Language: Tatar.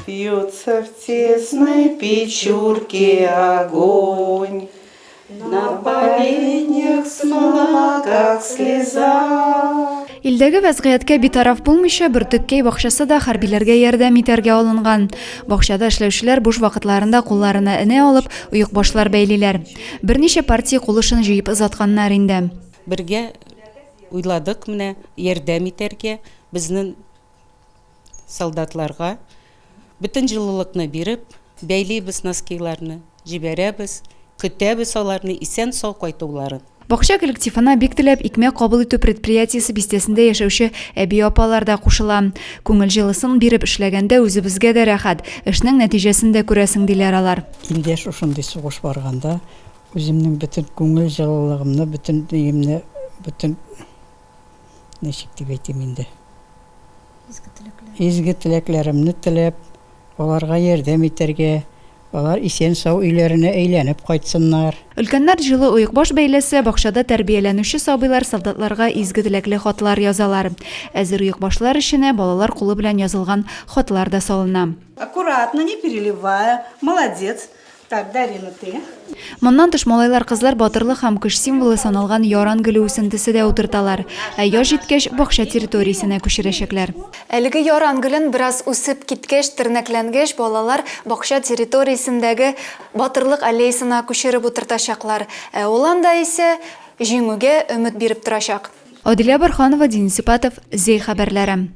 Бьется в тесной печурке огонь, на поленьях смола, как слеза. Илдәге вәзгыятькә битараф булмыйча Бөртеккәй бакчасы да хәрбиләргә ярдәм итәргә алынган. Бакчада эшләүчеләр буш вакытларында кулларына энә алып, уек башлар бәйлиләр. Берничә партия кулышын җыеп озатканнар инде. Бергә уйладык менә ярдәм итәргә, безнең солдатларга бөтен җылылыкны биреп, бәйлибез носкиларны, җибәрәбез, көтәбез аларны исән сау кайтуларын. Бакча коллективына бик теләп икмәк кабул итү предприятиесе бистәсендә яшәүче әби-апалар да кушыла. Күңел җылысын биреп эшләгәндә үзебезгә дә рәхәт, эшнең нәтиҗәсен дә күрәсең диләр алар. Инде шушындый сугыш барганда үземнең бөтен күңел җылылыгымны, бөтен диемне, бөтен ничек дип әйтим инде. Изге теләкләремне теләп, аларга ярдәм итәргә, алар исән сау өйләренә әйләнеп кайтсыннар. Өлкәннәр җылы уек-баш бәйләсе бакчада тәрбияләнүче сабыйлар солдатларга изге теләкле хатлар язалар. Әзер уек-башлар эшенә балалар кулы белән язылган хатлар да салына. Аккуратно, не переливая. Молодец. Так, Дарина, ты. Моннан тыш малайлар кызлар батырлык һәм көч символы саналган яран гөле үсентесе дә утырталар. Ә яшь җиткәч бакча территориясенә күчерәчәкләр. Әлеге яран гөлен бераз үсеп киткәч, тернәкләнгәч, балалар бакча территориясендәге батырлык аллеясына күчереп утыртачаклар. Ә ул анда исә җиңүгә өмет биреп торачак. Адилә Барханова, Денис Ипатов, Зей хәбәрләре.